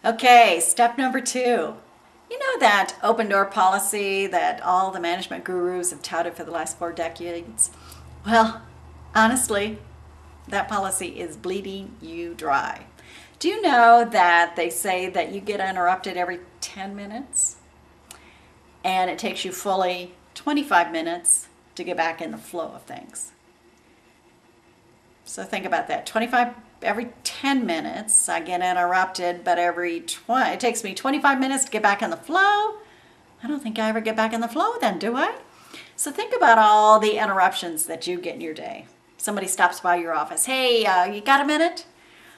Okay, step number 2. You know that open door policy that all the management gurus have touted for the last 4 decades? Well, honestly, that policy is bleeding you dry. Do you know that they say that you get interrupted every 10 minutes? And it takes you fully 25 minutes to get back in the flow of things. So think about that. Every 10 minutes I get interrupted, but it takes me 25 minutes to get back in the flow. I don't think I ever get back in the flow then, do I? So think about all the interruptions that you get in your day. Somebody stops by your office. Hey, you got a minute?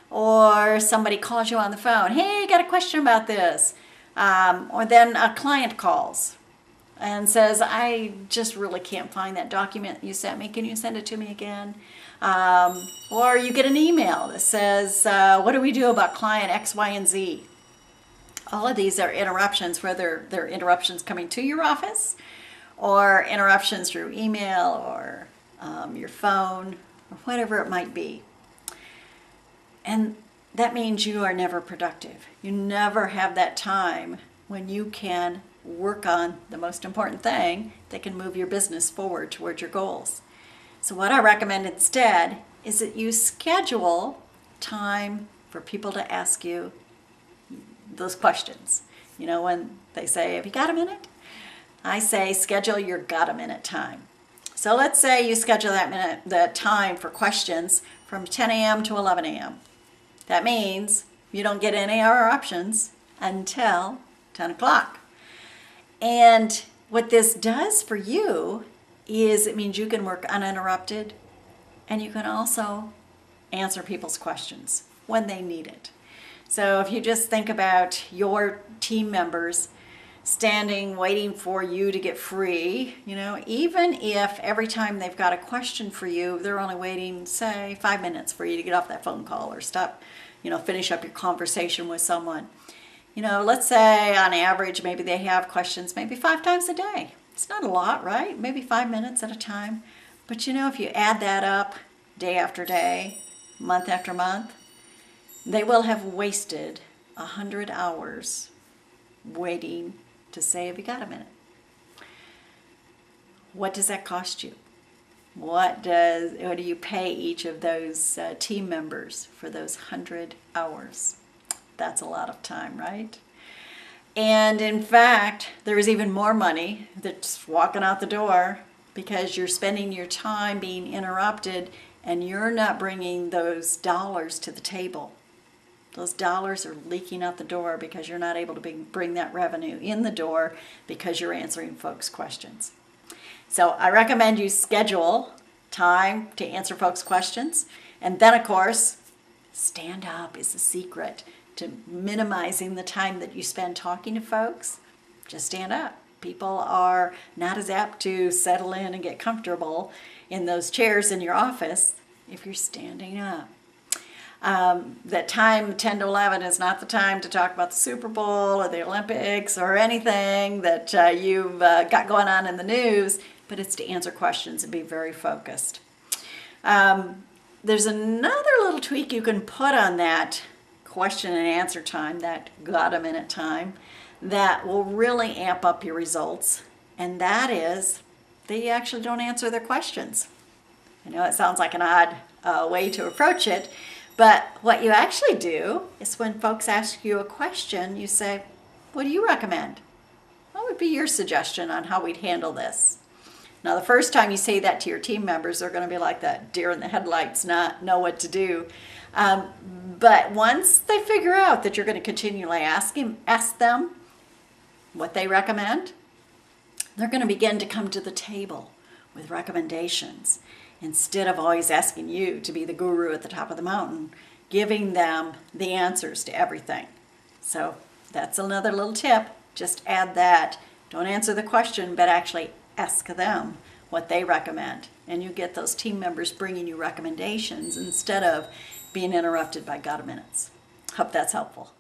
Or somebody calls you on the phone. Hey, got a question about this. Or then a client calls and says, I just really can't find that document you sent me. Can you send it to me again? Or you get an email that says, what do we do about client X, Y, and Z? All of these are interruptions, whether they're interruptions coming to your office or interruptions through email or your phone or whatever it might be. And that means you are never productive. You never have that time when you can work on the most important thing that can move your business forward towards your goals. So what I recommend instead is that you schedule time for people to ask you those questions. You know, when they say, have you got a minute? I say, schedule your got a minute time. So let's say you schedule that time for questions from 10 a.m. to 11 a.m. That means you don't get any interruptions until 10 o'clock. And what this does for you is it means you can work uninterrupted, and you can also answer people's questions when they need it. So if you just think about your team members standing waiting for you to get free, you know, even if every time they've got a question for you, they're only waiting, say, 5 minutes for you to get off that phone call or stop, finish up your conversation with someone. Let's say on average, maybe they have questions maybe 5 times a day. It's not a lot, right? Maybe 5 minutes at a time. But if you add that up day after day, month after month, they will have wasted 100 hours waiting to say, have you got a minute? What does that cost you? What do you pay each of those team members for those 100 hours? That's a lot of time, right? And in fact, there is even more money that's walking out the door because you're spending your time being interrupted and you're not bringing those dollars to the table. Those dollars are leaking out the door because you're not able to bring that revenue in the door because you're answering folks' questions. So I recommend you schedule time to answer folks' questions. And then, of course, stand up is the secret to minimizing the time that you spend talking to folks. Just stand up. People are not as apt to settle in and get comfortable in those chairs in your office if you're standing up. That time 10 to 11 is not the time to talk about the Super Bowl or the Olympics or anything that you've got going on in the news, but it's to answer questions and be very focused. There's another little tweak you can put on that question and answer time, that got a minute time, that will really amp up your results, and that is they actually don't answer their questions. I know it sounds like an odd way to approach it, but what you actually do is when folks ask you a question, you say, what do you recommend? What would be your suggestion on how we'd handle this? Now, the first time you say that to your team members, they're going to be like that deer in the headlights, not know what to do. But once they figure out that you're going to continually ask them what they recommend, they're going to begin to come to the table with recommendations. Instead of always asking you to be the guru at the top of the mountain, giving them the answers to everything. So that's another little tip. Just add that. Don't answer the question, but actually ask them what they recommend. And you get those team members bringing you recommendations instead of being interrupted by got-a-minutes. Hope that's helpful.